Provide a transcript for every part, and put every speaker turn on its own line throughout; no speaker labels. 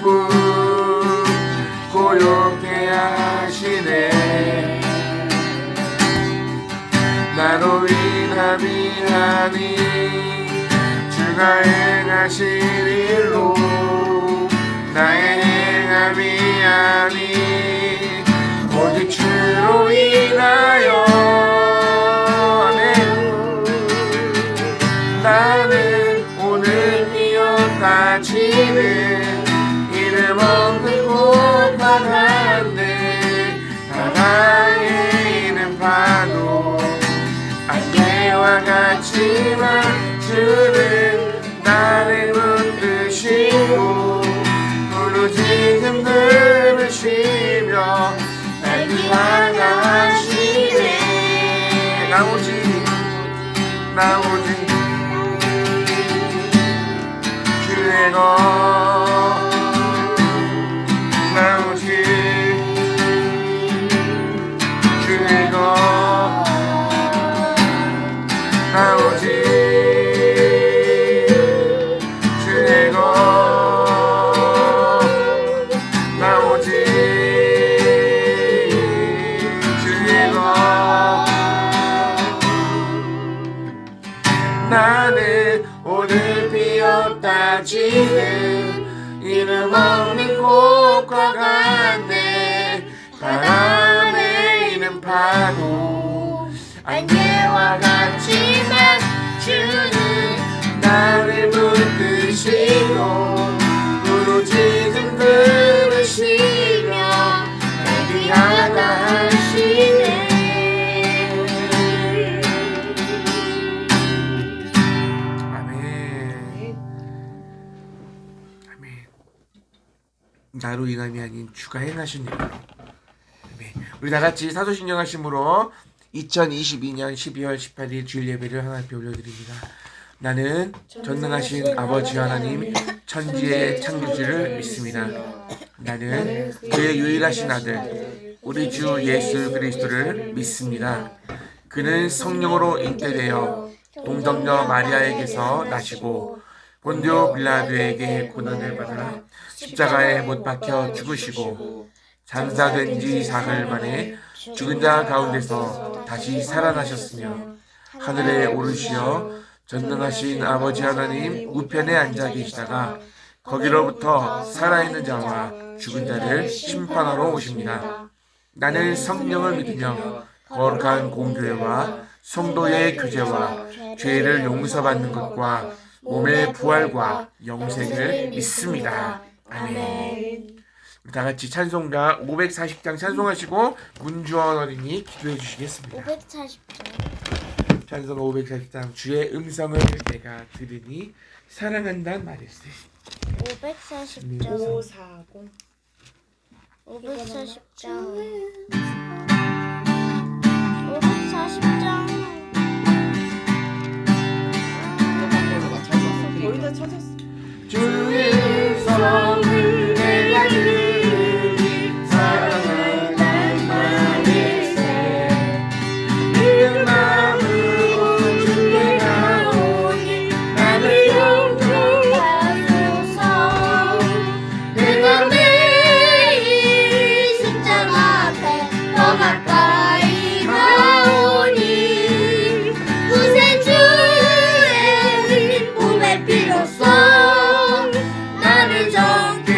기쁨 고요케 하시네. 나로 위하니 주가 행하신 일로 나의 행함이 아니 오직 주로 인하여. 아멘. 나는 오늘 피었다 지는 이름 없는 꽃과 같네. 바다에 있는 파도 안개와 같지만 주는 나를 붙드시고 부르짖음 들으시며 날 위하시네. 나 오직 주의 것, 나 오직 주의 것, 나 오직 주의 것, 나 오직 주의 것. 나는 오늘 피었다 지는 이름 없는 꽃과 같네. 바람에 있는 파도 안개와 같지만 주는 나를 붙드시고 부르짖음 들으시며 날 위하다 하시네. 나로 인함이 아닌 주가 행하신 일로. 우리 다같이 사도신경 하심으로 2022년 12월 18일 주일 예배를 하나님께 올려드립니다. 나는 전능하신 아버지 하나님 천지의 창조주를 믿습니다. 나는 그의 유일하신 아들 우리 주 예수 그리스도를 믿습니다. 그는 성령으로 잉태되어 동정녀 마리아에게서 나시고 본디오 빌라도에게 고난을 받아 십자가에 못 박혀 죽으시고 장사된 지 사흘 만에 죽은 자 가운데서 다시 살아나셨으며 하늘에 오르시어 전능하신 아버지 하나님 우편에 앉아 계시다가 거기로부터 살아있는 자와 죽은 자를 심판하러 오십니다. 나는 성령을 믿으며 거룩한 공교회와 성도의 교제와 죄를 용서받는 것과 몸의 부활과 영생을 믿습니다. 아멘. 다 같이 찬송가 540장 찬송하시고 문주원 어린이 기도해 주시겠습니다.
540장.
찬송가 540장 주의 음성을 내가 들으니 사랑한다는 말일세.
540장. 540. 540장. 540장.
거의 다 찾았어.
주의 음성을 내가 들으니 사랑한다는 말일세. 믿는 마음으로 주께 나오니 나를
용서하소서. 내가 매일 십자가 앞에 더 가까이 가오니 구세주의 흘린 몸의 피로써 나를 정결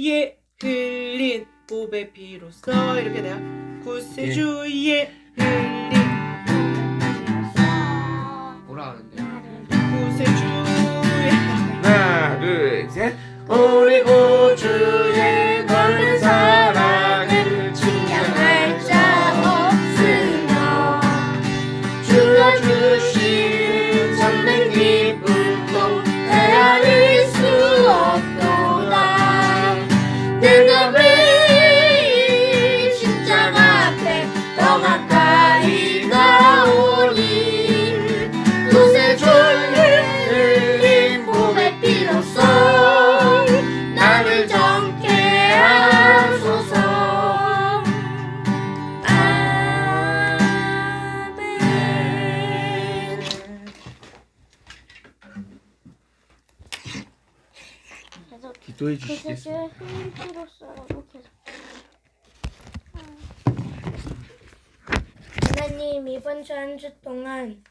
구세주의 흘린 보배 피로써 이렇게 돼요. 구세주의 흘린
뭐라 하는데?
구세주의
하나, 둘, 셋. 우리 구주의 넓은 사랑을
인정할 자 없으며
주가 주신 참된 기쁨도
헤아릴 수 없도다. 내가 매일 심장 앞에 더 가까이 가오니 구세주를 흘린 보배 피로써 나를 정케 하소서. 아멘. 계속
기도해
구세주의
주시겠습니다.
흘린 피로써라고 계속. 하나님, 이번 주 한 주 동안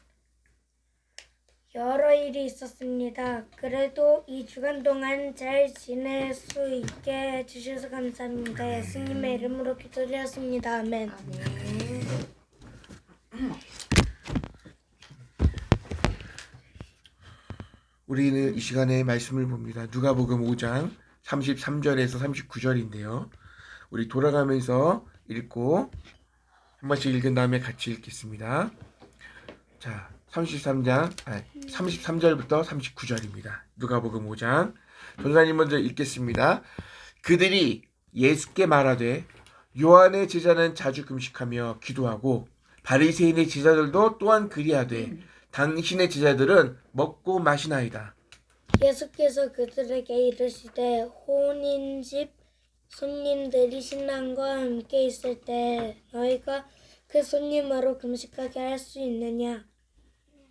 여러 일이 있었습니다. 그래도 이 주간 동안 잘 지낼 수 있게 해주셔서 감사합니다. 예수님의 이름으로 기도드렸습니다. 아멘.
우리는 이 시간에 말씀을 봅니다. 누가복음 5장 33절에서 39절인데요. 우리 돌아가면서 읽고 한 번씩 읽은 다음에 같이 읽겠습니다. 자, 33절부터 39절입니다. 누가복음 5장. 전사님 먼저 읽겠습니다. 그들이 예수께 말하되 요한의 제자는 자주 금식하며 기도하고 바리새인의 제자들도 또한 그리하되 당신의 제자들은 먹고 마시나이다.
예수께서 그들에게 이르시되 혼인집 손님들이 신랑과 함께 있을 때 너희가 그 손님으로 금식하게 할 수 있느냐?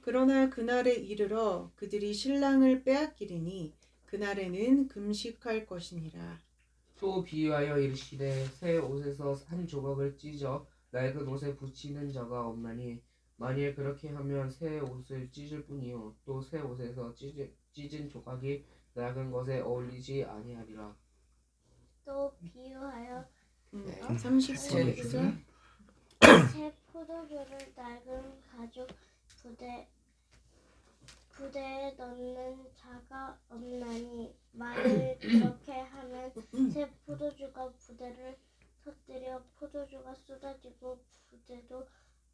그러나 그날에 이르러 그들이 신랑을 빼앗기리니 그날에는 금식할 것이니라.
또 비유하여 이르시되 새 옷에서 한 조각을 찢어 낡은 옷에 붙이는 자가 없나니 만일 그렇게 하면 새 옷을 찢을 뿐이요 또 새 옷에서 찢은 조각이 낡은 것에 어울리지 아니하리라.
또 비유하여
30절에서
새 포도주를 낡은 가죽 부대에 넣는 자가 없나니 만일 그렇게 하면 새 포도주가 부대를 터뜨려 포도주가 쏟아지고 부대도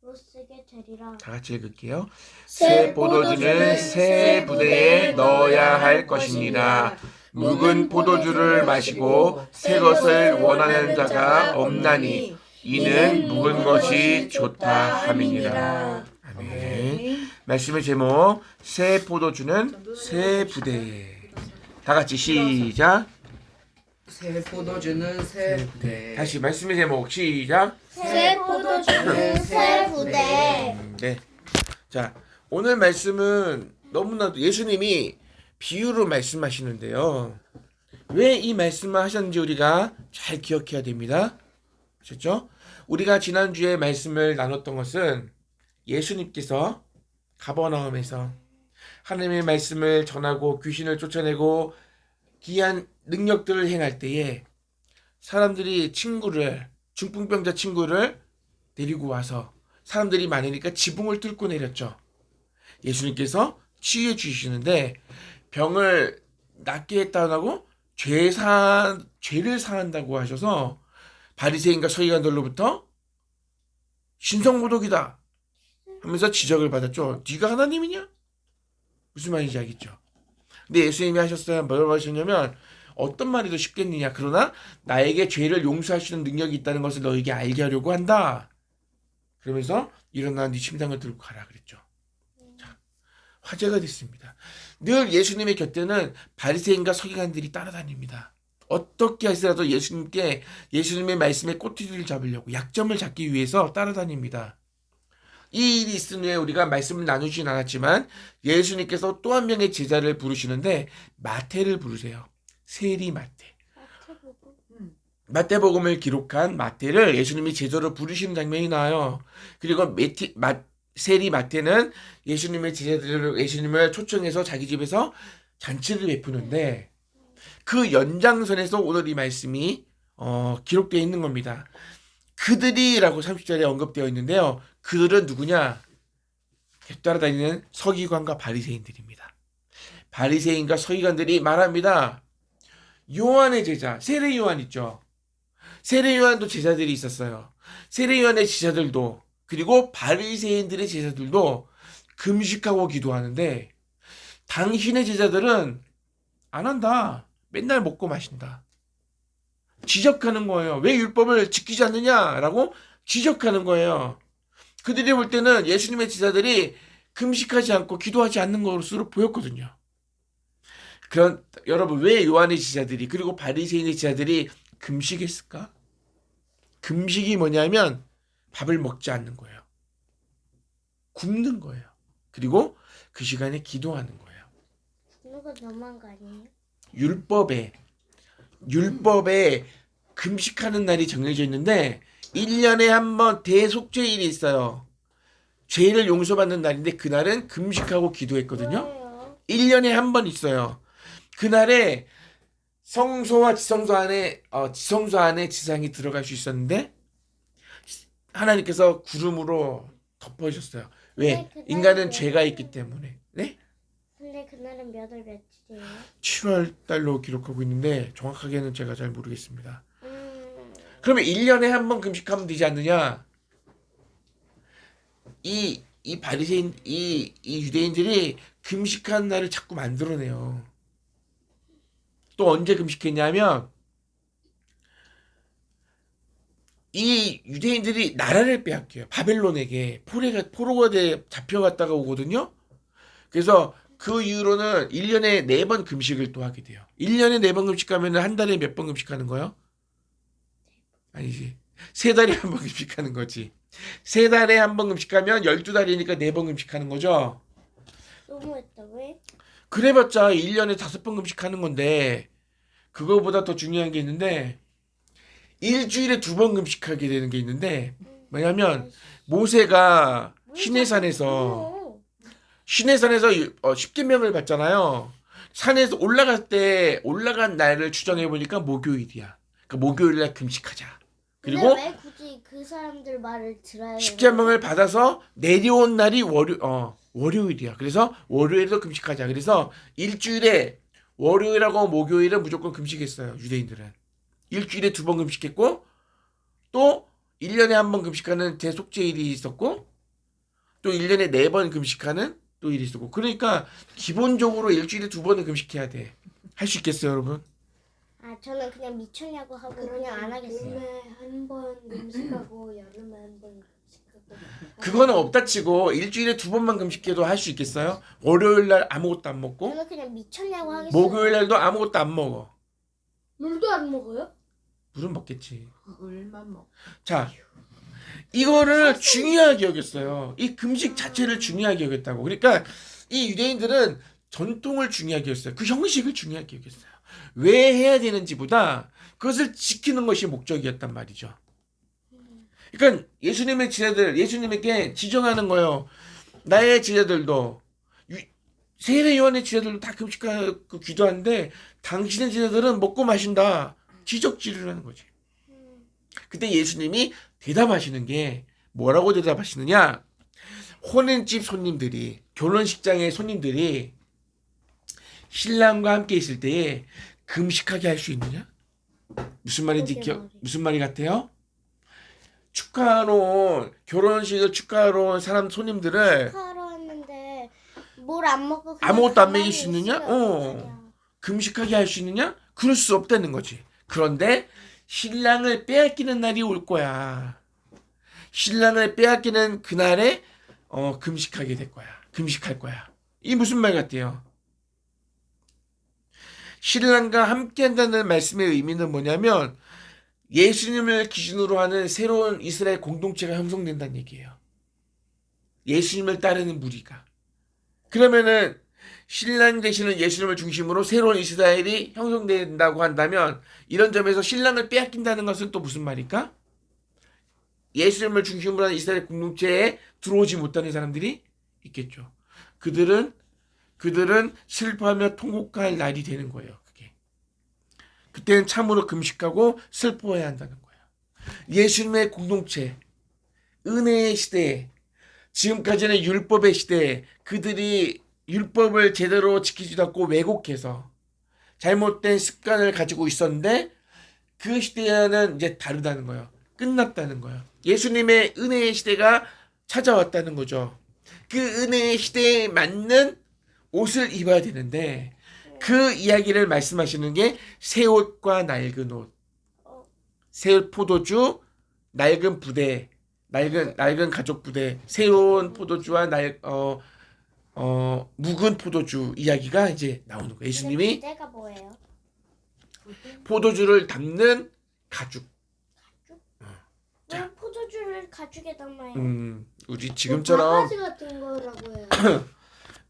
못쓰게 되리라.
다 같이 읽을게요.
새
새 포도주는 새 부대에 넣어야 할 것이니라. 묵은 포도주를 마시고 새 것을 원하는 자가 없나니 이는 묵은 것이 좋다 함이니라. 아멘. 말씀의 제목 새 포도주는 새 부대에. 다 같이 시작.
새 포도주는 새 부대.
다시 말씀의 제목 시작.
새 포도주는 새 부대.
네. 자, 오늘 말씀은 너무나도 예수님이 비유로 말씀하시는데요. 왜 이 말씀을 하셨는지 우리가 잘 기억해야 됩니다. 아셨죠? 우리가 지난주에 말씀을 나눴던 것은 예수님께서 가버나움에서 하나님의 말씀을 전하고 귀신을 쫓아내고 기이한 능력들을 행할 때에 사람들이 중풍병자 친구를 데리고 와서 사람들이 많으니까 지붕을 뚫고 내렸죠. 예수님께서 치유해 주시는데 병을 낫게 했다고 죄를 사한다고 하셔서 바리새인과 서기관들로부터 신성모독이다 하면서 지적을 받았죠. 네가 하나님이냐? 무슨 말인지 알겠죠? 근데 예수님이 하셨어요. 뭐라고 하셨냐면 어떤 말이 더 쉽겠느냐. 그러나 나에게 죄를 용서할 수 있는 능력이 있다는 것을 너에게 알게 하려고 한다. 그러면서 일어나 네 침상을 들고 가라 그랬죠. 자, 화제가 됐습니다. 늘 예수님의 곁에는 바리새인과 서기관들이 따라다닙니다. 어떻게 하시더라도 예수님의 말씀에 꼬투리를 잡으려고 약점을 잡기 위해서 따라다닙니다. 이 일이 있은 후에 우리가 말씀을 나누진 않았지만 예수님께서 또 한 명의 제자를 부르시는데 마태를 부르세요. 세리 마태. 마태복음을 기록한 마태를 예수님이 제자로 부르시는 장면이 나와요. 그리고 세리 마태는 예수님의 제자들을 예수님을 초청해서 자기 집에서 잔치를 베푸는데 그 연장선에서 오늘 이 말씀이 기록되어 있는 겁니다. 그들이라고 30절에 언급되어 있는데요. 그들은 누구냐? 따라다니는 서기관과 바리새인들입니다. 바리새인과 서기관들이 말합니다. 요한의 제자, 세례 요한 있죠. 세례 요한도 제자들이 있었어요. 세례 요한의 제자들도 그리고 바리새인들의 제자들도 금식하고 기도하는데 당신의 제자들은 안 한다. 맨날 먹고 마신다. 지적하는 거예요. 왜 율법을 지키지 않느냐라고 지적하는 거예요. 그들이 볼 때는 예수님의 제자들이 금식하지 않고 기도하지 않는 것으로 보였거든요. 그런 여러분 왜 요한의 제자들이 그리고 바리새인의 제자들이 금식했을까? 금식이 뭐냐면 밥을 먹지 않는 거예요. 굶는 거예요. 그리고 그 시간에 기도하는 거예요.
누가 너무한 거 아니에요?
율법에 금식하는 날이 정해져 있는데 1년에 한 번 대속죄일이 있어요. 죄를 용서받는 날인데 그날은 금식하고 기도했거든요.
왜요?
1년에 한 번 있어요. 그날에 성소와 지성소 안에 지상이 들어갈 수 있었는데 하나님께서 구름으로 덮어주셨어요. 왜?
근데 그날은
인간은
왜
죄가
그래요?
있기 때문에. 네?
근데 그날은 몇 월 며칠이에요?
7월 달로 기록하고 있는데 정확하게는 제가 잘 모르겠습니다. 그러면 1년에 한 번 금식하면 되지 않느냐? 이 바리새인 이 유대인들이 금식하는 날을 자꾸 만들어내요. 또 언제 금식했냐면 이 유대인들이 나라를 빼앗겨요. 바벨론에게 포로가 잡혀갔다가 오거든요. 그래서 그 이후로는 1년에 4번 금식을 또 하게 돼요. 1년에 4번 금식하면 한 달에 몇 번 금식하는 거예요? 아니지. 3달에 한 번 금식하는 거지. 3달에 한 번 금식하면 12달이니까 4번 금식하는 거죠.
너무했다. 왜?
그래봤자 1년에 5번 금식하는 건데 그거보다 더 중요한 게 있는데 일주일에 2번 금식하게 되는 게 있는데 뭐냐면 모세가 시내산에서 10계명을 받잖아요. 산에서 올라간 날을 추정해 보니까 목요일이야. 그러니까 목요일 날 금식하자. 그리고
근데 왜 굳이 그 사람들 말을 들어야
10계명을 받아서 내려온 날이 월요일이야. 그래서 월요일도 금식하자. 그래서 일주일에 월요일하고 목요일은 무조건 금식했어요. 유대인들은. 일주일에 2번 금식했고 또 1년에 한 번 금식하는 대속죄일이 있었고 또 1년에 4번 금식하는 또 일이 있었고 그러니까 기본적으로 일주일에 2번은 금식해야 돼. 할 수 있겠어요, 여러분?
아 저는 그냥 미쳤냐고 하고 그냥 안 하겠어요.
봄에 한 번 금식하고 여름에 한 번 금식하고
그거는 없다 치고 일주일에 2번만 금식해도 할 수 있겠어요? 월요일 날 아무것도 안 먹고
저는 그냥 미쳤냐고 하겠어요.
목요일 날도 아무것도 안 먹어.
물도 안 먹어요?
물은 먹겠지.
물만 먹.
자, 이거를 중요하게 여겼어요. 이 금식 자체를 중요하게 여겼다고. 그러니까 이 유대인들은 전통을 중요하게 여겼어요. 그 형식을 중요하게 여겼어요. 왜 해야 되는지보다 그것을 지키는 것이 목적이었단 말이죠. 그러니까 예수님의 제자들, 예수님에게 지정하는 거예요. 나의 제자들도 세례 요한의 제자들도 다 금식하고 기도하는데 당신의 제자들은 먹고 마신다. 지적질을 하는 거지. 그때 예수님이 대답하시는 게 뭐라고 대답하시느냐? 혼인집 손님들이 결혼식장의 손님들이 신랑과 함께 있을 때에 금식하게 할 수 있느냐? 무슨 말인지 무슨 말이 같아요? 결혼식을 축하하러 온 사람 손님들을
축하하러 왔는데 뭘 안 먹고 그냥
아무것도 안
가만히
먹일 수 있느냐?
있으면 어떡하냐.
금식하게 할 수 있느냐? 그럴 수 없다는 거지. 그런데 신랑을 빼앗기는 날이 올 거야. 신랑을 빼앗기는 그날에 금식하게 될 거야. 금식할 거야. 이 무슨 말 같아요? 신랑과 함께 한다는 말씀의 의미는 뭐냐면 예수님을 기준으로 하는 새로운 이스라엘 공동체가 형성된다는 얘기예요. 예수님을 따르는 무리가. 그러면은 신랑 되시는 예수님을 중심으로 새로운 이스라엘이 형성된다고 한다면 이런 점에서 신랑을 빼앗긴다는 것은 또 무슨 말일까? 예수님을 중심으로 하는 이스라엘 공동체에 들어오지 못하는 사람들이 있겠죠. 그들은 슬퍼하며 통곡할 날이 되는 거예요. 그게. 그때는 참으로 금식하고 슬퍼해야 한다는 거예요. 예수님의 공동체, 은혜의 시대에, 지금까지는 율법의 시대에 그들이 율법을 제대로 지키지도 않고 왜곡해서 잘못된 습관을 가지고 있었는데 그 시대와는 이제 다르다는 거예요. 끝났다는 거예요. 예수님의 은혜의 시대가 찾아왔다는 거죠. 그 은혜의 시대에 맞는 옷을 입어야 되는데 그 이야기를 말씀하시는 게 새 옷과 낡은 옷, 새 포도주, 낡은 부대, 낡은 가족 부대, 새로운 포도주와 묵은 포도주 이야기가 이제 나오는 거예요. 예수님이
부대가 뭐예요?
포도주를 담는 가죽.
왜 포도주를 가죽에 담아요?
우리 지금처럼
바가지 같은 거라고 해요.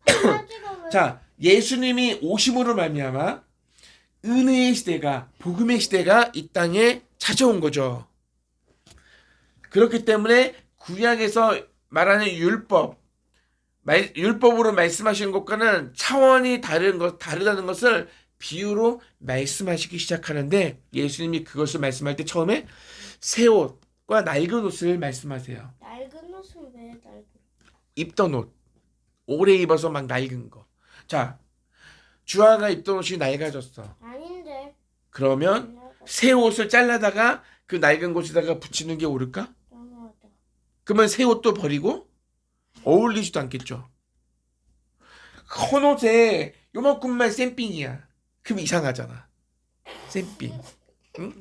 바가지가 왜?
자, 예수님이 오심으로 말미암아 은혜의 시대가, 복음의 시대가 이 땅에 찾아온 거죠. 그렇기 때문에 구약에서 말하는 율법으로 말씀하시는 것과는 차원이 다르다는 것을 비유로 말씀하시기 시작하는데 예수님이 그것을 말씀할 때 처음에 새 옷과 낡은 옷을 말씀하세요.
낡은 옷은 왜 낡은?
입던 옷, 오래 입어서 막 낡은 거. 자, 주아가 입던 옷이 낡아졌어.
아닌데.
그러면 새 옷을 잘라다가 그 낡은 곳에다가 붙이는 게 옳을까?
너무하다.
그러면 새 옷도 버리고 어울리지도 않겠죠. 헌 옷에 요만큼만 쌤삥이야. 그럼 이상하잖아. 쌤삥. 응?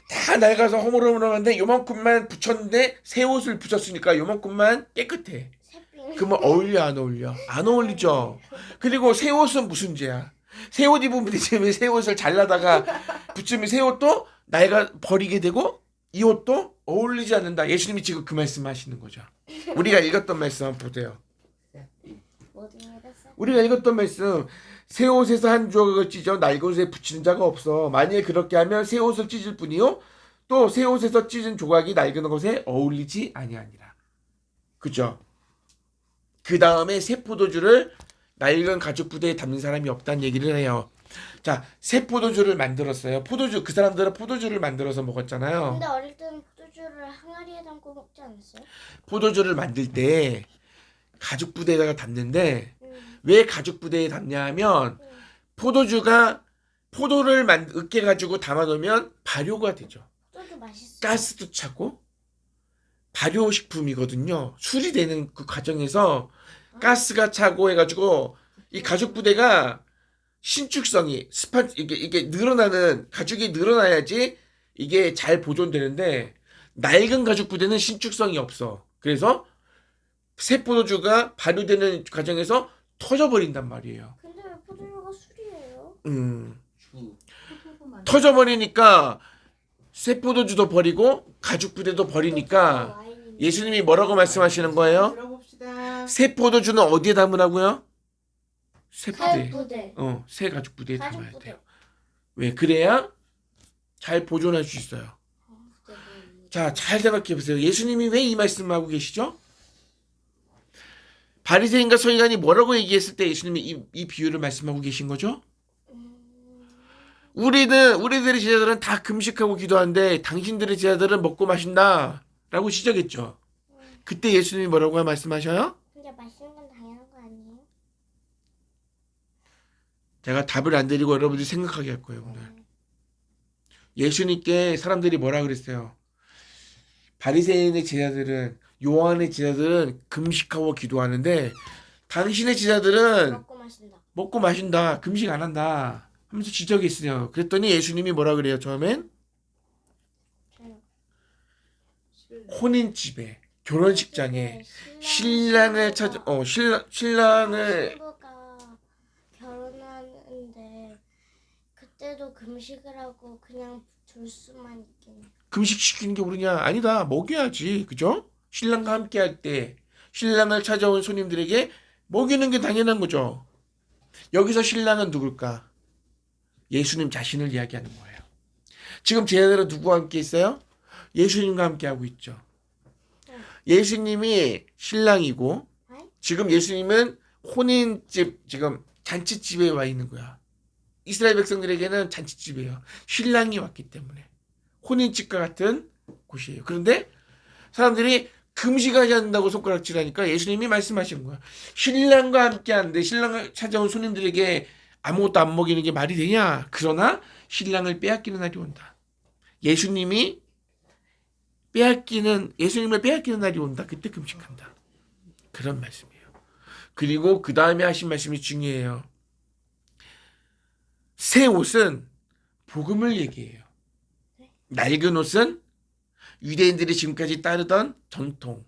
다 낡아서 허물허물한데 요만큼만 붙였는데 새 옷을 붙였으니까 요만큼만 깨끗해.
새삥.
그러면 어울려 안 어울려? 안 어울리죠. 그리고 새 옷은 무슨 죄야? 새 옷 입으면 되지 왜 새 옷을 잘라다가 붙이면 새 옷도 버리게 되고 이 옷도 어울리지 않는다. 예수님이 지금 그 말씀하시는 거죠. 우리가 읽었던 말씀 한번 보세요.
모든 일었어.
우리가 읽었던 말씀 새 옷에서 한 조각을 찢어 낡은 옷에 붙이는 자가 없어. 만일 그렇게 하면 새 옷을 찢을 뿐이요 또 새 옷에서 찢은 조각이 낡은 옷에 어울리지 아니하니라. 그죠? 그 다음에 새 포도주를 낡은 가죽 부대에 담는 사람이 없다는 얘기를 해요. 자, 새 포도주를 만들었어요. 그 사람들은 포도주를 만들어서 먹었잖아요.
근데 어릴 때는 포도주를 항아리에 담고 먹지 않았어요?
포도주를 만들 때 가죽 부대에다가 담는데 왜 가죽 부대에 담냐 하면 포도주가 포도를 으깨 가지고 담아 놓으면 발효가 되죠.
포도주 맛있어.
가스도 차고 발효식품이거든요. 술이 되는 그 과정에서 가스가 차고 해가지고 이 가죽 부대가 신축성이 이게 늘어나는 가죽이 늘어나야지 이게 잘 보존되는데 낡은 가죽 부대는 신축성이 없어. 그래서 새 포도주가 발효되는 과정에서 터져버린단 말이에요.
근데 왜 포도주가 술이에요?
주.
터져버리니까 새 포도주도 버리고 가죽 부대도 버리니까
와인인데.
예수님이 뭐라고 말씀하시는 거예요?
들어봅시다.
새 포도주는 어디에 담으라고요? 새 부대.
부대.
새 가죽 부대에
가죽
담아야
부대.
돼요. 왜? 그래야 잘 보존할 수 있어요. 자, 잘 생각해 보세요. 예수님이 왜 이 말씀을 하고 계시죠? 바리새인과 서기관이 뭐라고 얘기했을 때 예수님이 이 비유를 말씀하고 계신 거죠? 우리들의 제자들은 다 금식하고 기도하는데 당신들의 제자들은 먹고 마신다 라고 시작했죠. 그때 예수님이 뭐라고 말씀하셔요?
근데 맛있는 건 당연한 거 아니에요?
제가 답을 안 드리고 여러분들이 생각하게 할 거예요, 오늘. 예수님께 사람들이 뭐라 그랬어요? 바리새인의 제자들은, 요한의 제자들은 금식하고 기도하는데 당신의 제자들은
먹고 마신다.
먹고 마신다, 금식 안 한다 하면서 지적했어요. 그랬더니 예수님이 뭐라 그래요, 처음엔? 혼인집에, 결혼식장에 신랑을 신랑을
친구가 결혼하는데 그때도 금식을 하고 그냥 둘 수만 있긴.
금식시키는 게 옳으냐? 아니다. 먹여야지. 그죠? 신랑과 함께 할 때 신랑을 찾아온 손님들에게 먹이는 게 당연한 거죠. 여기서 신랑은 누굴까? 예수님 자신을 이야기하는 거예요. 지금 제자들은 누구와 함께 있어요? 예수님과 함께 하고 있죠. 예수님이 신랑이고 지금 예수님은 혼인집, 지금 잔치집에 와 있는 거야. 이스라엘 백성들에게는 잔치집이에요. 신랑이 왔기 때문에 혼인집과 같은 곳이에요. 그런데 사람들이 금식하지 않는다고 손가락질하니까 예수님이 말씀하시는 거야. 신랑과 함께 하는데 신랑을 찾아온 손님들에게 아무것도 안 먹이는 게 말이 되냐? 그러나 신랑을 빼앗기는 날이 온다. 예수님을 빼앗기는 날이 온다. 그때 금식한다. 그런 말씀이에요. 그리고 그 다음에 하신 말씀이 중요해요. 새 옷은 복음을 얘기해요. 낡은 옷은 유대인들이 지금까지 따르던 전통,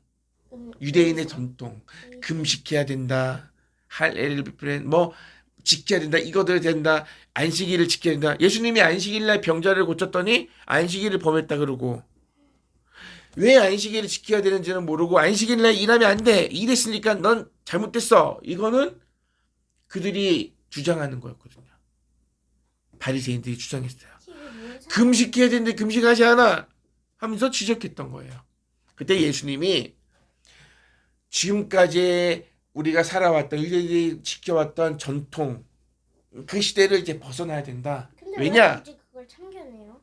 유대인의 전통, 금식해야 된다, 지켜야 된다, 이거들 된다, 안식일을 지켜야 된다. 예수님이 안식일날 병자를 고쳤더니 안식일을 범했다 그러고, 왜 안식일을 지켜야 되는지는 모르고 안식일날 일하면 안 돼, 일했으니까 넌 잘못됐어, 이거는 그들이 주장하는 거였거든요. 바리새인들이 주장했어요. 금식해야 되는데 금식하지 않아 하면서 지적했던 거예요. 그때 예수님이 지금까지 우리가 살아왔던, 유대인들이 지켜왔던 전통, 그 시대를 이제 벗어나야 된다.
근데
왜냐?
왜 굳이 그걸 참견해요?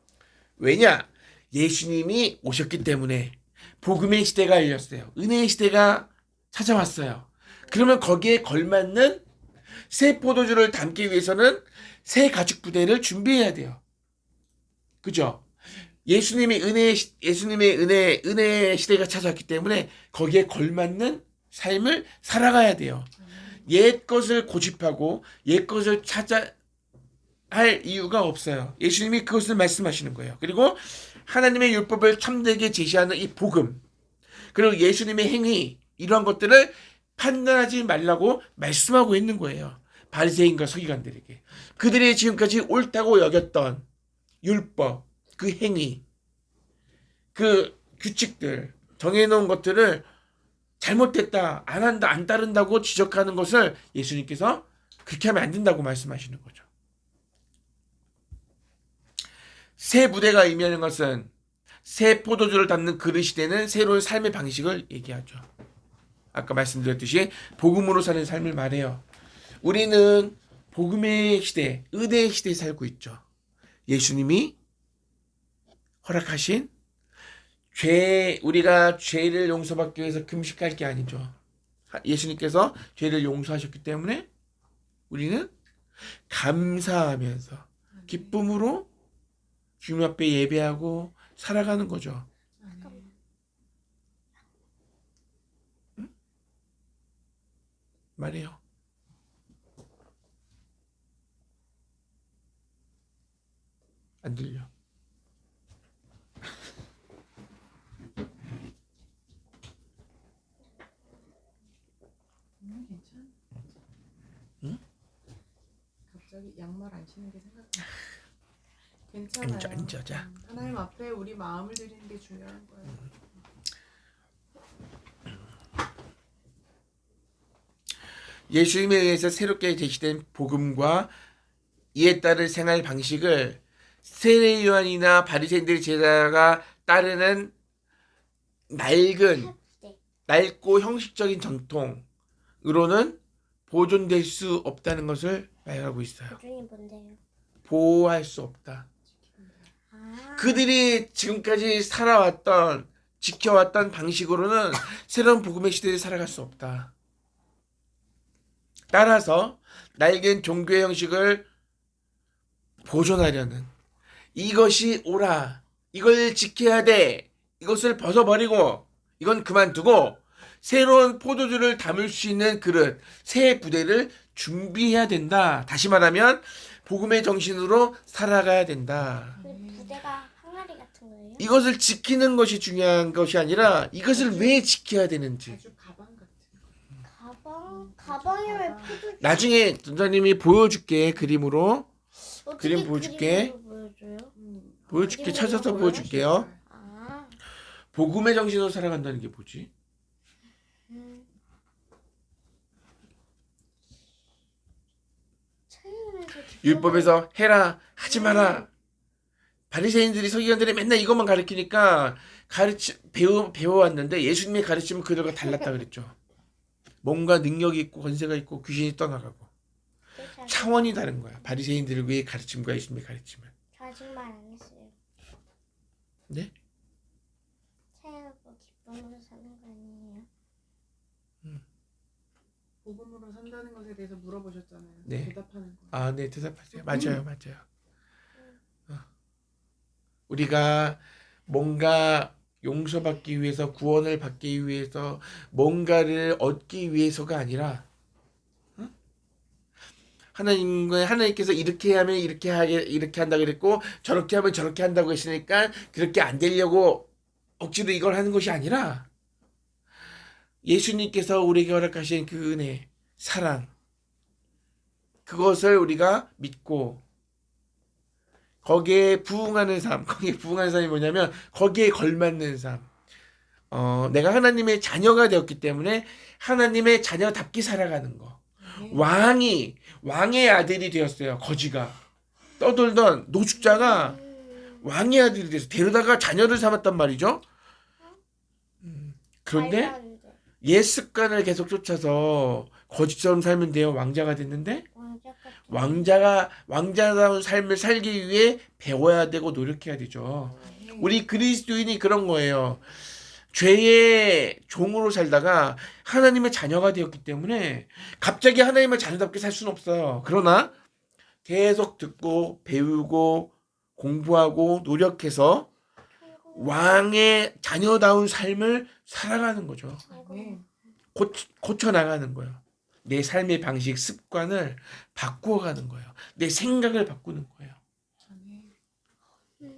왜냐? 예수님이 오셨기 때문에 복음의 시대가 열렸어요. 은혜의 시대가 찾아왔어요. 그러면 거기에 걸맞는 새 포도주를 담기 위해서는 새 가죽 부대를 준비해야 돼요. 그죠? 예수님의 은혜의 시대가 찾아왔기 때문에 거기에 걸맞는 삶을 살아가야 돼요. 옛 것을 고집하고 옛 것을 찾아 할 이유가 없어요. 예수님이 그것을 말씀하시는 거예요. 그리고 하나님의 율법을 참되게 제시하는 이 복음, 그리고 예수님의 행위, 이러한 것들을 판단하지 말라고 말씀하고 있는 거예요. 바리새인과 서기관들에게. 그들이 지금까지 옳다고 여겼던 율법, 그 행위, 그 규칙들, 정해놓은 것들을 잘못됐다, 안 한다, 안 따른다고 지적하는 것을 예수님께서 그렇게 하면 안 된다고 말씀하시는 거죠. 새 부대가 의미하는 것은 새 포도주를 담는 그릇이 되는 새로운 삶의 방식을 얘기하죠. 아까 말씀드렸듯이 복음으로 사는 삶을 말해요. 우리는 복음의 시대, 은혜의 시대에 살고 있죠. 예수님이 허락하신 우리가 죄를 용서받기 위해서 금식할 게 아니죠. 예수님께서 죄를 용서하셨기 때문에 우리는 감사하면서 기쁨으로 주님 앞에 예배하고 살아가는 거죠. 응? 말해요. 안 들려.
괜찮아.
응?
갑자기 양말 안 신는 게 생각나. 괜찮아요.
앉아.
하나님 앞에 우리 마음을 드리는 게 중요한 거예요.
예수님에 의해서 새롭게 제시된 복음과 이에 따른 생활 방식을 세례 요한이나 바리새인들의 제자가 따르는 낡고 형식적인 전통으로는 보존될 수 없다는 것을 말하고 있어요.
보존이 뭔데요?
보호할 수 없다. 그들이 지금까지 지켜왔던 방식으로는 새로운 복음의 시대를 살아갈 수 없다. 따라서 낡은 종교의 형식을 보존하려는, 이것이 옳아, 이걸 지켜야 돼, 이것을 벗어버리고 이건 그만두고 새로운 포도주를 담을 수 있는 그릇, 새 부대를 준비해야 된다. 다시 말하면 복음의 정신으로 살아가야 된다.
그 부대가 항아리 같은 거예요?
이것을 지키는 것이 중요한 것이 아니라 이것을 왜 지켜야 되는지.
아주 가방 같은 거.
가방에 왜 포도?
나중에 전사님이 보여줄게, 그림으로.
어떻게
그림 보여줄게.
그림으로 보여줘요?
보여줄게, 찾아서 보여줄게요.
아,
복음의 정신으로 살아간다는 게 뭐지? 율법에서 해라, 하지 마라. 바리새인들이 서기관들이 맨날 이것만 가르치니까 배워왔는데 예수님의 가르침은 그들과 달랐다 그랬죠. 뭔가 능력이 있고 권세가 있고 귀신이 떠나가고. 차원이 다른 거야. 바리새인들의 가르침과 예수님의 가르침은.
저 아직 말 안 했어요.
네?
차하고 기쁨으로 사는 거 아니에요?
복음으로 산다는 것에 대해서 물어보셨잖아요.
네.
대답하는 거.
아, 네, 대답하세요. 맞아요. 우리가 뭔가 용서받기 위해서, 구원을 받기 위해서, 뭔가를 얻기 위해서가 아니라, 응? 하나님께서 이렇게 하면 이렇게 한다 그랬고, 저렇게 하면 저렇게 한다고 했으니까, 그렇게 안 되려고 억지로 이걸 하는 것이 아니라, 예수님께서 우리에게 허락하신 그 은혜, 사랑, 그것을 우리가 믿고, 거기에 부응하는 삶, 거기에 부응하는 삶이 뭐냐면 거기에 걸맞는 삶. 내가 하나님의 자녀가 되었기 때문에 하나님의 자녀답게 살아가는 거.
네.
왕의 아들이 되었어요. 거지가 떠돌던 노숙자가 왕의 아들이 돼서 데려다가 자녀를 삼았단 말이죠. 그런데
말도 안 돼.
옛 습관을 계속 쫓아서 거지처럼 살면 돼요. 왕자가 됐는데
왕자 같은
왕자다운 삶을 살기 위해 배워야 되고 노력해야 되죠.
네.
우리 그리스도인이 그런 거예요. 죄의 종으로 살다가 하나님의 자녀가 되었기 때문에 갑자기 하나님의 자녀답게 살 수는 없어요. 그러나 계속 듣고 배우고 공부하고 노력해서 왕의 자녀다운 삶을 살아가는 거죠.
네.
고쳐나가는 거예요. 내 삶의 방식, 습관을 바꾸어가는 거예요. 내 생각을 바꾸는 거예요.
네.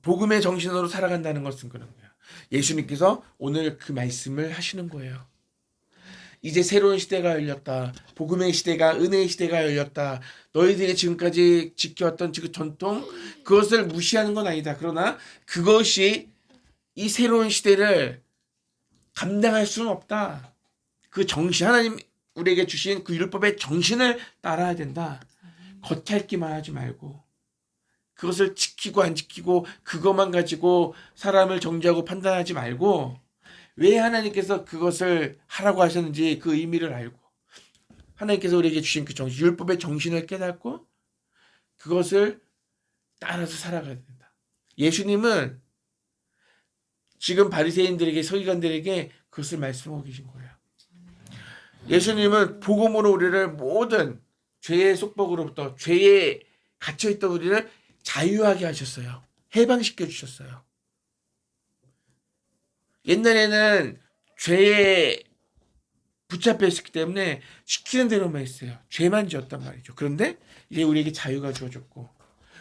복음의 정신으로 살아간다는 것은 그런 거예요. 예수님께서 오늘 그 말씀을 하시는 거예요. 이제 새로운 시대가 열렸다. 복음의 시대가, 은혜의 시대가 열렸다. 너희들이 지금까지 지켜왔던 그 전통, 그것을 무시하는 건 아니다. 그러나 그것이 이 새로운 시대를 감당할 수는 없다. 그 정신, 하나님 우리에게 주신 그 율법의 정신을 따라야 된다. 겉핥기만 하지 말고 그것을 지키고 안 지키고 그것만 가지고 사람을 정죄하고 판단하지 말고 왜 하나님께서 그것을 하라고 하셨는지 그 의미를 알고 하나님께서 우리에게 주신 그 정신, 율법의 정신을 깨닫고 그것을 따라서 살아가야 된다. 예수님은 지금 바리새인들에게, 서기관들에게 그것을 말씀하고 계신 거예요. 예수님은 복음으로 우리를 모든 죄의 속박으로부터, 죄에 갇혀있던 우리를 자유하게 하셨어요. 해방시켜 주셨어요. 옛날에는 죄에 붙잡혀 있었기 때문에 시키는 대로만 했어요. 죄만 지었단 말이죠. 그런데 이제 우리에게 자유가 주어졌고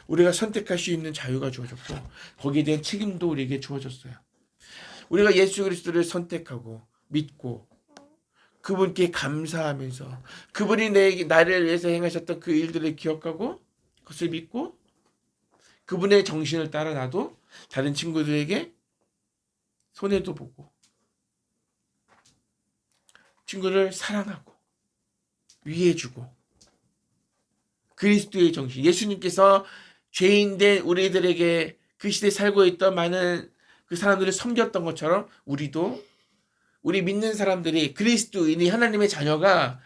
우리가 선택할 수 있는 자유가 주어졌고 거기에 대한 책임도 우리에게 주어졌어요. 우리가 예수 그리스도를 선택하고 믿고 그분께 감사하면서 그분이 나를 위해서 행하셨던 그 일들을 기억하고 그것을 믿고 그분의 정신을 따라 나도 다른 친구들에게 손해도 보고 친구를 사랑하고 위해주고 그리스도의 정신, 예수님께서 죄인된 우리들에게 그 시대에 살고 있던 많은 그 사람들을 섬겼던 것처럼 우리도 우리 믿는 사람들이 그리스도인이 하나님의 자녀가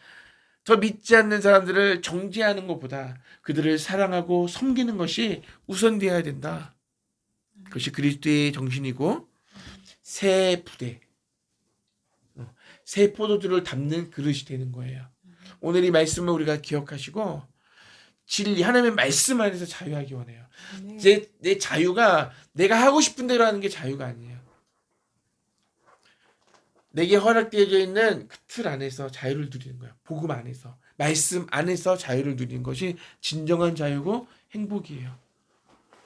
더 믿지 않는 사람들을 정죄하는 것보다 그들을 사랑하고 섬기는 것이 우선되어야 된다. 그것이 그리스도의 정신이고 새 부대, 새 포도주를 담는 그릇이 되는 거예요. 오늘 이 말씀을 우리가 기억하시고 진리, 하나님의 말씀 안에서 자유하기 원해요.
네.
내 자유가 내가 하고 싶은 대로 하는 게 자유가 아니에요. 내게 허락되어져 있는 그 틀 안에서 자유를 누리는 거예요. 복음 안에서, 말씀 안에서 자유를 누리는 것이 진정한 자유고 행복이에요.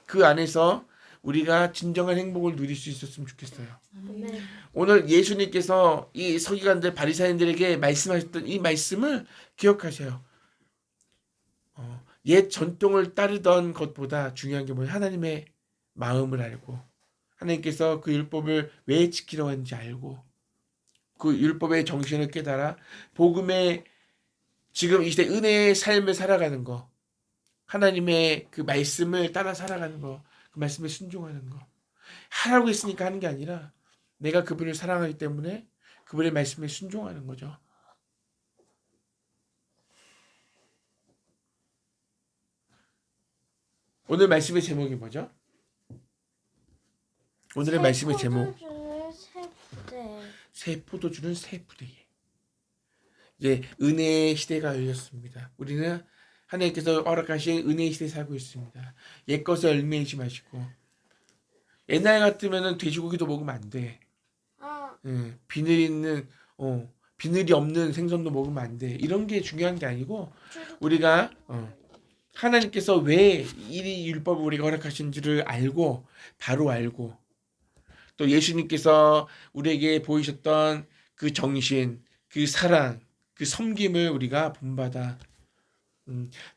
그 안에서 우리가 진정한 행복을 누릴 수 있었으면 좋겠어요.
네.
오늘 예수님께서 이 서기관들 바리사인들에게 말씀하셨던 이 말씀을 기억하세요. 옛 전통을 따르던 것보다 중요한 게 뭐예요? 하나님의 마음을 알고 하나님께서 그 율법을 왜 지키려고 하는지 알고 그 율법의 정신을 깨달아 복음의 지금 이 시대 은혜의 삶을 살아가는 거, 하나님의 그 말씀을 따라 살아가는 거, 그 말씀에 순종하는 거. 하라고 했으니까 하는 게 아니라 내가 그분을 사랑하기 때문에 그분의 말씀에 순종하는 거죠. 오늘 말씀의 제목이 뭐죠? 오늘의 말씀의 제목
포도주는 새 부대.
새 포도주는 새 부대에. 이제 은혜의 시대가 열렸습니다. 우리는 하나님께서 허락하신 은혜의 시대에 살고 있습니다. 옛것에 얽매이지 마시고. 옛날 같으면은 돼지고기도 먹으면 안 돼. 비늘이 없는 생선도 먹으면 안 돼. 이런 게 중요한 게 아니고 우리가 하나님께서 왜 이 율법을 우리가 허락하신지를 알고 바로 알고 또 예수님께서 우리에게 보이셨던 그 정신, 그 사랑, 그 섬김을 우리가 본받아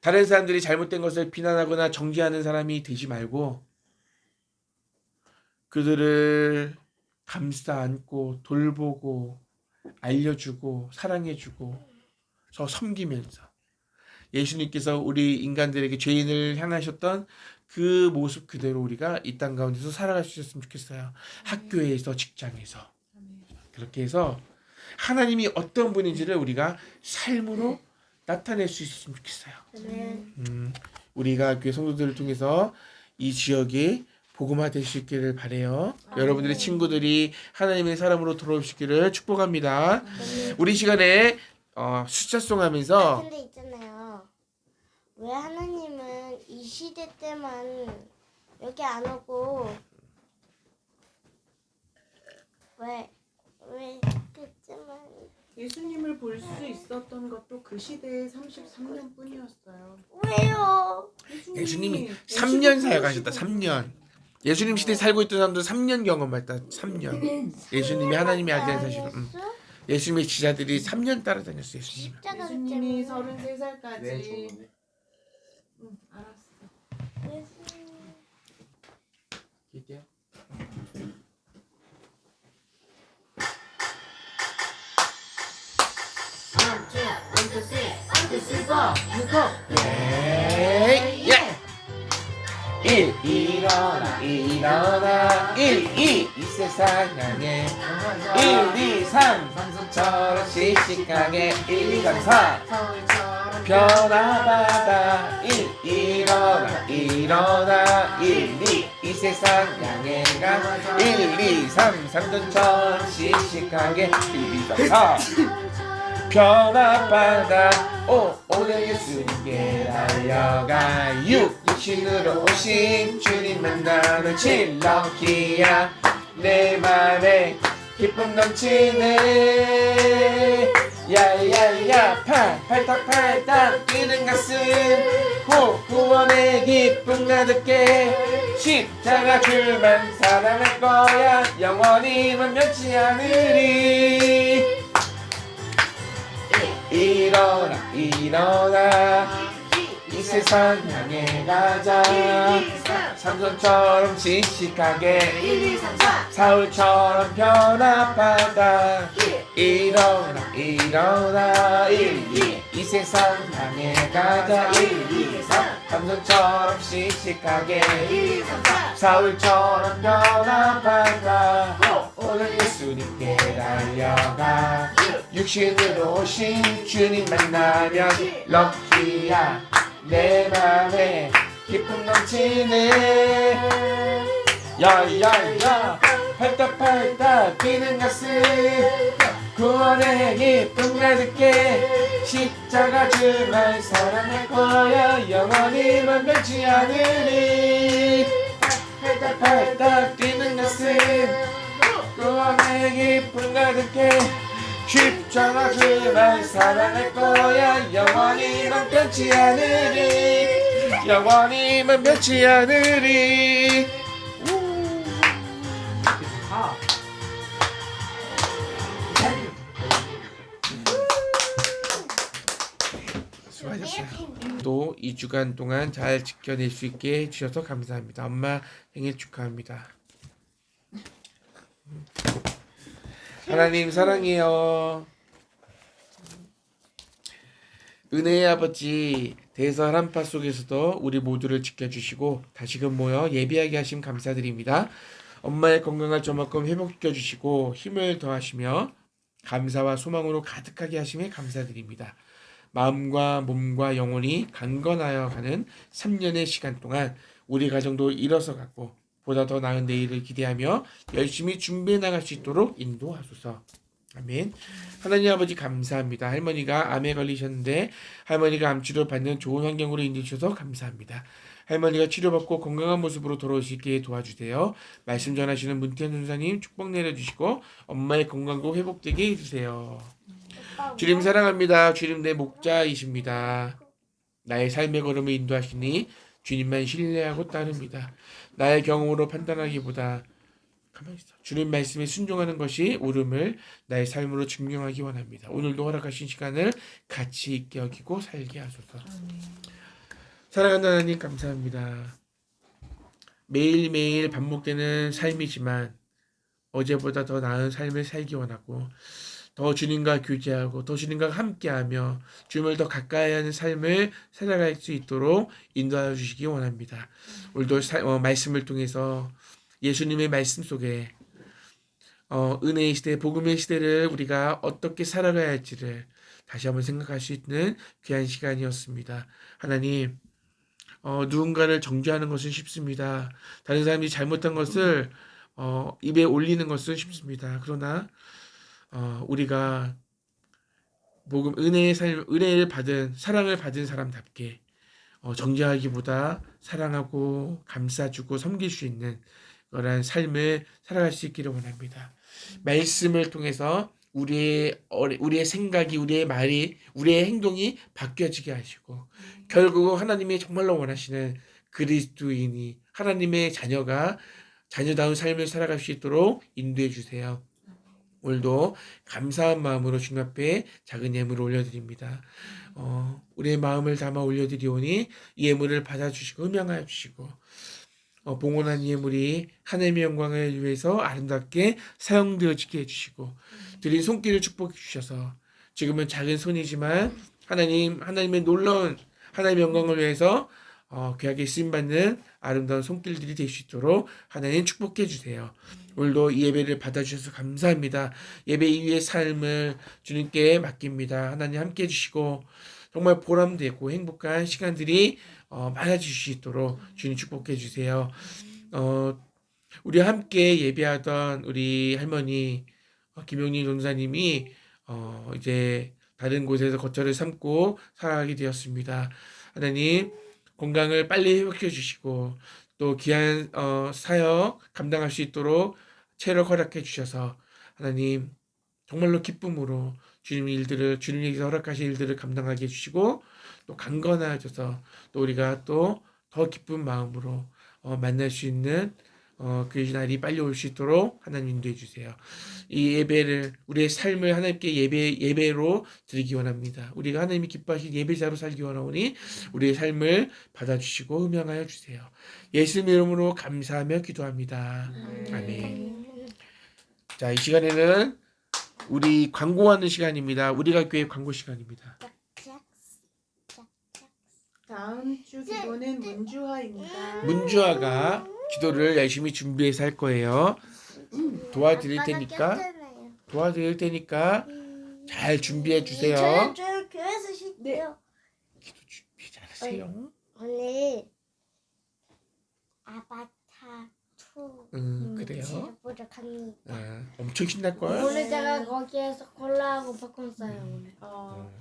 다른 사람들이 잘못된 것을 비난하거나 정죄하는 사람이 되지 말고 그들을 감싸 안고 돌보고 알려주고 사랑해주고 저 섬기면서 예수님께서 우리 인간들에게 죄인을 향하셨던 그 모습 그대로 우리가 이 땅 가운데서 살아갈 수 있었으면 좋겠어요. 학교에서 직장에서 그렇게 해서 하나님이 어떤 분인지를 우리가 삶으로 나타낼 수 있었으면 좋겠어요. 우리가 교회 성도들을 통해서 이 지역이 복음화 될 수 있기를 바래요. 여러분들의 친구들이 하나님의 사람으로 돌아올 수 있기를 축복합니다. 우리 시간에 숫자송 하면서
근데 있잖아요. 왜 하나님은 이 시대 때만 여기 안 오고 왜 그때만
예수님을 볼 수 있었던 것도 그 시대의 33년 뿐이었어요.
왜요?
예수님이 3년 사역하셨다. 3년. 예수님 시대에 살고 있던 사람들 3년 경험했다. 3년. 예수님이 하나님의 아들 사실은. 예수님의 지자들이 3년 따라다녔어요. 예수님.
십자가
예수님이
때문에
33살까지.
왜 죽었네?
응, 알았어.
기대요.
예. 1 일어나 1 2 이 세상 향해 1 2 3 삼손처럼 씩씩하게 1 2 3 4 변화받아 1 일어나 1 2 이 세상 향해 가 1 2 3 삼손처럼 씩씩하게 1 2 3 4 변화받아 오늘 예수님께 달려가 6 육신으로 오신 주님 만나는 7 럭키야 내 맘에 기쁨 넘치네 야야야 8 팔딱팔딱 뛰는 가슴 9 구원의 기쁨 가득해 십자가 줄만 사랑할 거야 영원히만 면치 않으리 일어나 이 세상 향해 가자 삼손처럼 씩씩하게 사울처럼 변화받아 일어나 1 2 이 세상 향해 가자 1 2 3 삼손처럼 씩씩하게 사울처럼 변화받아 오늘 예수님께 달려가 육신으로 오신 주님 만나면 럭키야 내 맘에 기쁨 넘치네 야야야 팔딱팔딱 뛰는 가슴 구원의 기쁨 가득해 십자가 주만 사랑할 거야 영원히만 변치 않으리 팔딱팔딱 뛰는 가슴 구원의 기쁨 가득해 십자가 주만 사랑할 거야 영원히만 변치 않으리 영원히만 변치 않으리 수고하셨어요. 또 2주간 동안 잘 지켜낼 수 있게 해주셔서 감사합니다. 엄마 생일 축하합니다. 하나님 사랑해요. 은혜의 아버지 대설 한파 속에서도 우리 모두를 지켜주시고 다시금 모여 예배하게 하심 감사드립니다. 엄마의 건강을 저만큼 회복시켜주시고 힘을 더하시며 감사와 소망으로 가득하게 하심에 감사드립니다. 마음과 몸과 영혼이 강건하여 가는 3년의 시간 동안 우리 가정도 일어서 갖고 보다 더 나은 내일을 기대하며 열심히 준비해 나갈 수 있도록 인도하소서. 아멘. 하나님 아버지 감사합니다. 할머니가 암에 걸리셨는데 할머니가 암 치료 받는 좋은 환경으로 인도해 주셔서 감사합니다. 할머니가 치료받고 건강한 모습으로 돌아올 수 있게 도와주세요. 말씀 전하시는 문태현 전사님 축복 내려주시고 엄마의 건강도 회복되게 해주세요. 주님 사랑합니다. 주님 내 목자이십니다. 나의 삶의 걸음을 인도하시니 주님만 신뢰하고 따릅니다. 나의 경험으로 판단하기보다 가만히 있어. 주님 말씀에 순종하는 것이 옳음을 나의 삶으로 증명하기 원합니다. 오늘도 허락하신 시간을 가치 있게 여기고 살게 하소서. 사랑하는 하나님 감사합니다. 매일매일 반복되는 삶이지만 어제보다 더 나은 삶을 살기 원하고 더 주님과 교제하고 더 주님과 함께하며 주님을 더 가까이 하는 삶을 살아갈 수 있도록 인도하여 주시기 원합니다. 오늘도 말씀을 통해서 예수님의 말씀 속에 은혜의 시대, 복음의 시대를 우리가 어떻게 살아가야 할지를 다시 한번 생각할 수 있는 귀한 시간이었습니다. 하나님, 누군가를 정죄하는 것은 쉽습니다. 다른 사람이 잘못한 것을 입에 올리는 것은 쉽습니다. 그러나 우리가 복음 은혜의 삶, 은혜를 받은 사랑을 받은 사람답게 정죄하기보다 사랑하고 감싸주고 섬길 수 있는 그런 삶을 살아갈 수 있기를 원합니다. 말씀을 통해서 우리의 생각이, 우리의 말이, 우리의 행동이 바뀌어지게 하시고 결국 하나님이 정말로 원하시는 그리스도인이 하나님의 자녀가 자녀다운 삶을 살아갈 수 있도록 인도해 주세요. 오늘도 감사한 마음으로 주님 앞에 작은 예물을 올려드립니다. 우리의 마음을 담아 올려드리오니 이 예물을 받아주시고 흠양하여 주시고 봉헌한 예물이 하나님의 영광을 위해서 아름답게 사용되어지게 해주시고 드린 손길을 축복해 주셔서 지금은 작은 손이지만 하나님의 놀라운 하나님의 영광을 위해서 귀하게 쓰임받는 아름다운 손길들이 될 수 있도록 하나님 축복해 주세요. 오늘도 이 예배를 받아주셔서 감사합니다. 예배 이후의 삶을 주님께 맡깁니다. 하나님 함께 해주시고 정말 보람되고 행복한 시간들이 많아질 수 있도록 주님 축복해 주세요. 우리 함께 예배하던 우리 할머니 김용림 전사님이 이제 다른 곳에서 거처를 삼고 살아가게 되었습니다. 하나님 건강을 빨리 회복해 주시고 또 귀한 사역 감당할 수 있도록 체력 허락해 주셔서 하나님 정말로 기쁨으로 주님께서 허락하신 일들을 감당하게 해주시고 또 강건하셔서 또 우리가 또 더 기쁜 마음으로 만날 수 있는 그 날이 빨리 올 수 있도록 하나님 인도해 주세요. 이 예배를 우리의 삶을 하나님께 예배로 드리기 원합니다. 우리가 하나님이 기뻐하신 예배자로 살기 원하오니 우리의 삶을 받아주시고 흠양하여 주세요. 예수님 이름으로 감사하며 기도합니다. 아멘. 자, 이 시간에는 우리 광고하는 시간입니다. 우리가 교회 광고 시간입니다.
다음 주 기도는 문주화입니다.
문주아가 기도를 열심히 준비해서 할 거예요. 도와드릴 테니까 잘 준비해 주세요.
저는 교회에서 쉴게요.
기도 준비 잘하세요.
오늘 아바타 2
그래요.
보러 갑니다.
엄청 신날 걸.
오늘 제가 거기에서 콜라하고 팝콘 사요 오늘.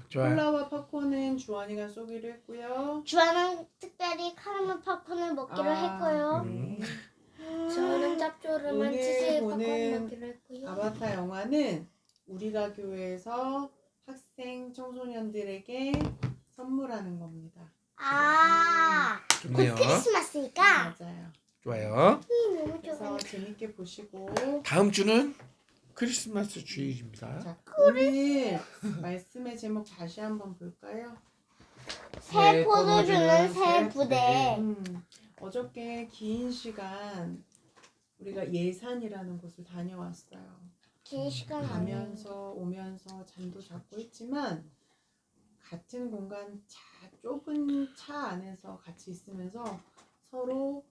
좋아요.
콜라와 팝콘은 주원이가 쏘기로 했고요.
주아는 특별히 카라멜 팝콘을 먹기로 했고요. 저는 짭조름한
오늘
치즈 팝콘
보는
먹기로 했고요.
아바타 영화는 우리가 교회에서 학생 청소년들에게 선물하는 겁니다.
곧
좋네요.
크리스마스니까
맞아요.
좋아요.
너무
그래서
좋아요.
재밌게 보시고
다음 주는 크리스마스 주일입니다.
자, 오늘 말씀의 제목 다시 한번 볼까요?
새 포도주는 새 부대.
어저께 긴 시간 우리가 예산이라는 곳을 다녀왔어요.
긴 시간 아니에요.
가면서 오면서 잠도 잤고 했지만 같은 공간 좁은 차 안에서 같이 있으면서 서로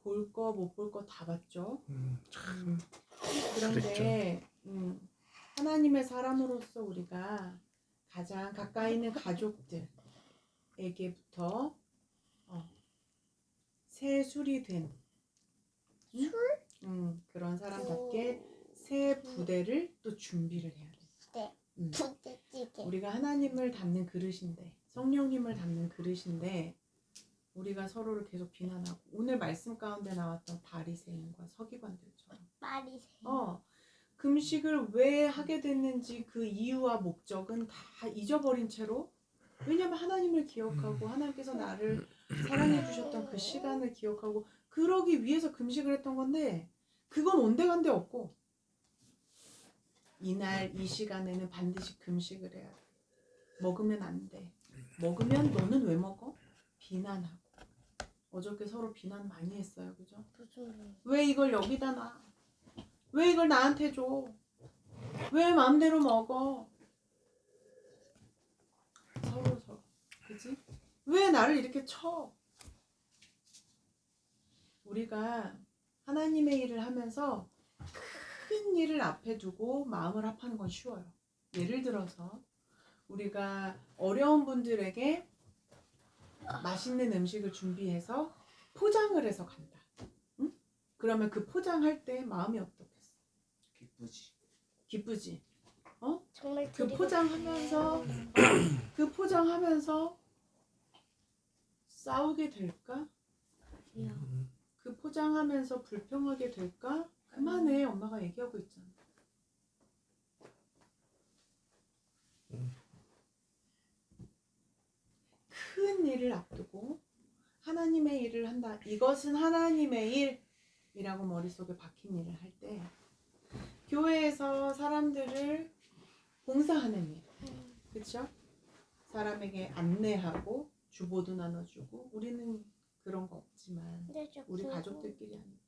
볼 거 못 볼 거 다 봤죠. 그런데 하나님의 사람으로서 우리가 가장 가까이 있는 가족들에게부터 새 술이 된 그런 사람답게 새 부대를 또 준비를 해야 돼.
부대찌개.
우리가 하나님을 담는 그릇인데, 성령님을 담는 그릇인데, 우리가 서로를 계속 비난하고, 오늘 말씀 가운데 나왔던 바리새인과 서기관들처럼
파리새.
금식을 왜 하게 됐는지 그 이유와 목적은 다 잊어버린 채로, 왜냐면 하나님을 기억하고 하나님께서 나를 사랑해 주셨던 그 시간을 기억하고 그러기 위해서 금식을 했던 건데, 그건 온데간데 없고, 이날 이 시간에는 반드시 금식을 해야 돼. 먹으면 안 돼. 먹으면 너는 왜 먹어? 비난하고. 어저께 서로 비난 많이 했어요, 그죠?
무슨
왜 이걸 여기다 놔? 왜 이걸 나한테 줘? 왜 마음대로 먹어? 서로 그치? 왜 나를 이렇게 쳐? 우리가 하나님의 일을 하면서 큰 일을 앞에 두고 마음을 합하는 건 쉬워요. 예를 들어서 우리가 어려운 분들에게 맛있는 음식을 준비해서 포장을 해서 간다. 응? 그러면 그 포장할 때 마음이 어떻겠어?
기쁘지.
기쁘지?
정말
그
드리고
포장하면서 그 포장하면서 싸우게 될까? 그 포장하면서 불평하게 될까? 그만해. 엄마가 얘기하고 있잖아. 큰 일을 앞두고 하나님의 일을 한다. 이것은 하나님의 일이라고 머릿속에 박힌 일을 할 때, 교회에서 사람들을 봉사하는 일, 그렇죠? 사람에게 안내하고 주보도 나눠주고, 우리는 그런 거 없지만 우리 가족들끼리 하니까.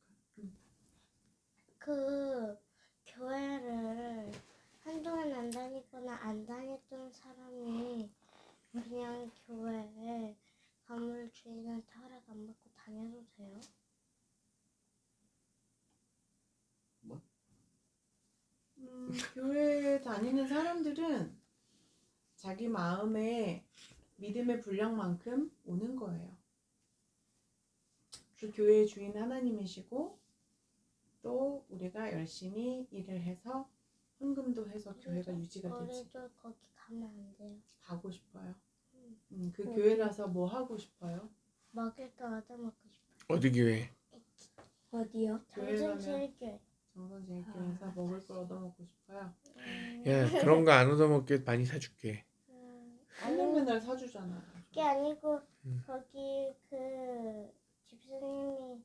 그 교회를 한동안 안 다니거나 안 다녔던 사람이 그냥 교회에 건물 주인한테 허락 안 받고 다녀도 돼요?
교회 다니는 사람들은 자기 마음에 믿음의 분량만큼 오는 거예요. 그 교회의 주인 하나님이시고, 또 우리가 열심히 일을 해서 헌금도 해서 교회가 유지가 되지.
우리도 거기 가면 안 돼요?
가고 싶어요. 그 교회 가서 뭐 하고 싶어요?
먹을 거 얻어먹고 싶어요.
어디 교회?
어디요?
교회 가면
정신체육교회.
정선제일교회에서 먹을 걸 얻어먹고 싶어요.
야, 그런 거 안 얻어먹게 많이 사줄게.
맨날 맨날 사주잖아.
그게 아니고
음.
거기 그 집사님이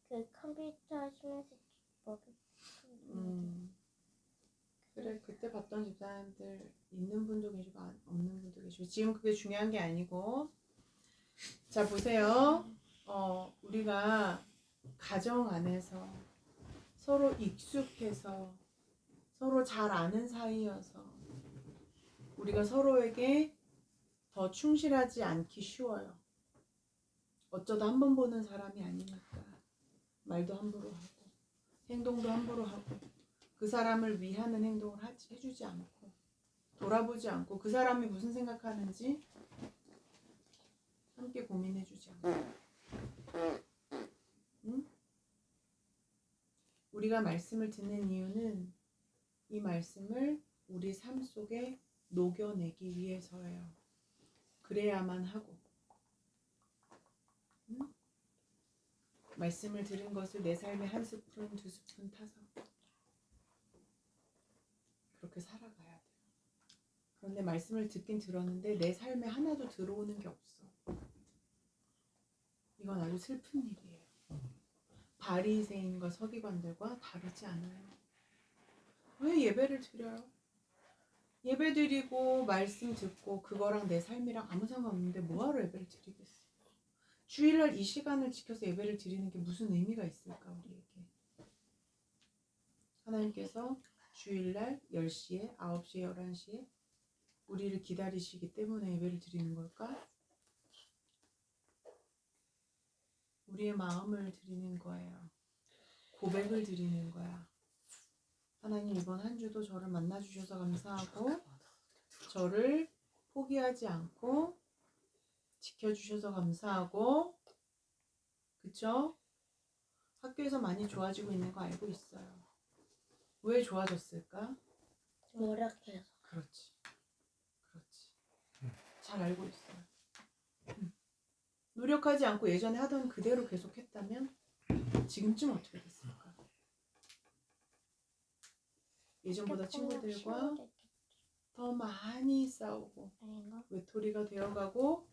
그 컴퓨터 하시면서 먹을
그래, 그때 봤던 집사님들 있는 분도 계시고 없는 분도 계시고, 지금 그게 중요한 게 아니고. 자, 보세요. 우리가 가정 안에서 서로 익숙해서 서로 잘 아는 사이여서 우리가 서로에게 더 충실하지 않기 쉬워요. 어쩌다 한 번 보는 사람이 아니니까 말도 함부로 하고 행동도 함부로 하고, 그 사람을 위하는 행동을 해주지 않고, 돌아보지 않고, 그 사람이 무슨 생각하는지 함께 고민해주지 않고. 응? 우리가 말씀을 듣는 이유는 이 말씀을 우리 삶 속에 녹여내기 위해서예요. 그래야만 하고. 응? 말씀을 들은 것을 내 삶에 한 스푼, 두 스푼 타서 그렇게 살아가야 돼요. 그런데 말씀을 듣긴 들었는데 내 삶에 하나도 들어오는 게 없어. 이건 아주 슬픈 일이에요. 바리새인과 서기관들과 다르지 않아요. 왜 예배를 드려요? 예배 드리고 말씀 듣고 그거랑 내 삶이랑 아무 상관없는데 뭐하러 예배를 드리겠어? 주일날 이 시간을 지켜서 예배를 드리는 게 무슨 의미가 있을까, 우리에게? 하나님께서 주일날 10시에, 9시에, 11시에 우리를 기다리시기 때문에 예배를 드리는 걸까? 우리의 마음을 드리는 거예요. 고백을 드리는 거야. 하나님, 이번 한 주도 저를 만나주셔서 감사하고, 저를 포기하지 않고 지켜주셔서 감사하고, 그쵸? 학교에서 많이 좋아지고 있는 거 알고 있어요. 왜 좋아졌을까?
노력해서.
그렇지. 잘 알고 있어요. 노력하지 않고 예전에 하던 그대로 계속 했다면 지금쯤 어떻게 됐을까? 예전보다 친구들과 더 많이 싸우고
아닌가?
외톨이가 되어가고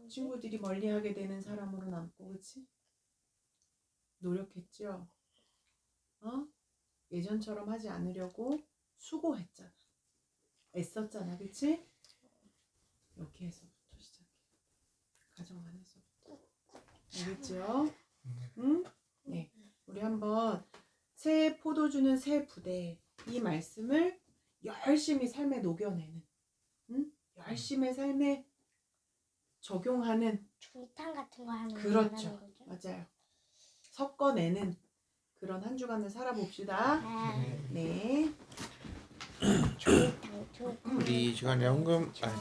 친구들이 멀리하게 되는 사람으로 남고, 그치? 노력했죠? 예전처럼 하지 않으려고 수고했잖아. 애썼잖아, 그치? 여기에서부터 시작해. 가정 안에서부터. 알겠죠? 응? 네. 우리 한번 새 포도주는 새 부대, 이 말씀을 열심히 삶에 녹여내는, 열심히 삶에 적용하는,
중탕 같은 거 하는
그렇죠.
거라는 거죠?
맞아요. 섞어내는 그런 한 주간을 살아봅시다. 네.
중탕.
우리 시간에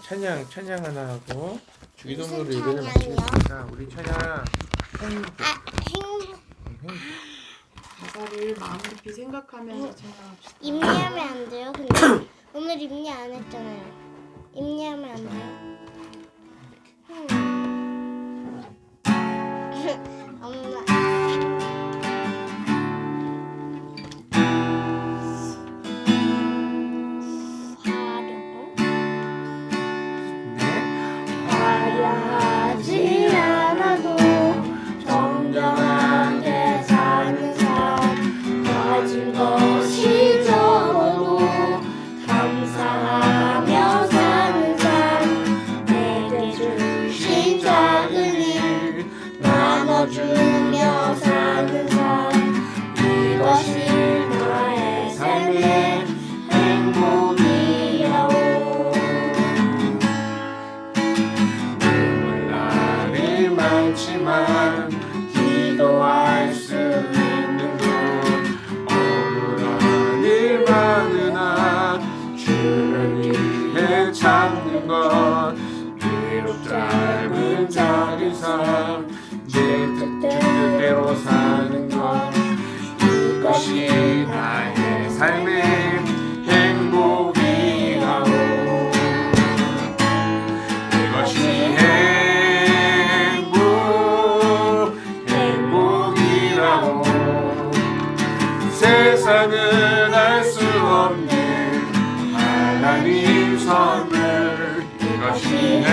찬양 하나 하고 주기도문으로
무슨
예배를
찬양이요?
마치겠습니다. 우리 찬양
가사를 마음 깊이 생각하면서 찬양합시다.
임리하면 안 돼요? 근데 오늘 임리 안 했잖아요. 임리하면 안 돼요? 엄마. 화려하지 않아도 정당하게 사는 삶, 가진 것이 적어도 감사하며 사는 삶, 내게 주신 작은 일 나눠주며 사는 삶, 이것이 나의 삶의 행복이야오.
날이 많지만 기도할 수 있는 것, 억울한 일 많으나 주를 위해 참는 것, 비록 짧은 자기 삶, 내 뜻대로 사는 것, 이것이 나의 삶의 행복이라오. 이것이 행복이라고. 세상은 알 수 없는 하나님 선물. 이것이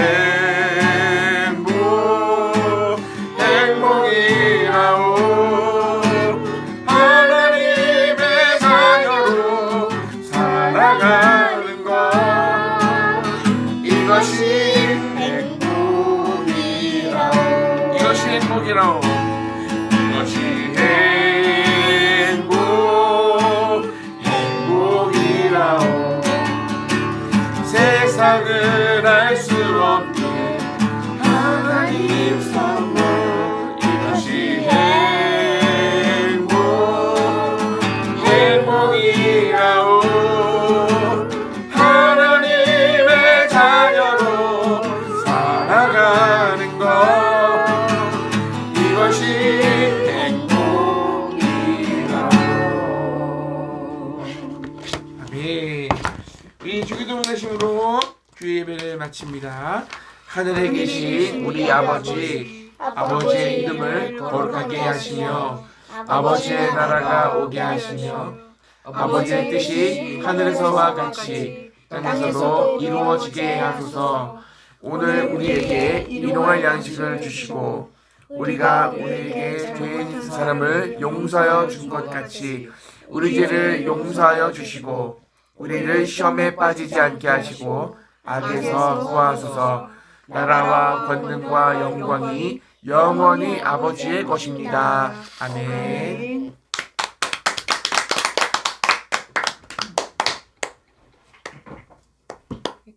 행복이라고. 하나님의 자녀로 살아가는 것, 이것이 행복이라오. 이것이 행복이라오. 이것이 행복이라오. 세상은 알 수 없는 하나님 선물. 이것이 행복이라오. 하나님의 자녀로 살아가는 것, 이것이 행복이라오. 아멘. 이 주기도문 대심으로 주의 예배를 마칩니다. 하늘에 계신 우리 아버지의 이름을 거룩하게 하시며 아버지의 나라가 오게 하시며 아버지의 뜻이 하늘에서와 같이 땅에서도 이루어지게 하소서. 오늘 우리에게 일용할 양식을 주시고 우리가 우리에게 죄 있는 사람을 용서하여 준 것 같이 우리 죄를 용서하여 주시고 우리를 시험에 빠지지 않게 하시고 악에서 구하소서. 나라와 권능과 영광이 영원히 아버지의 것입니다. 아멘.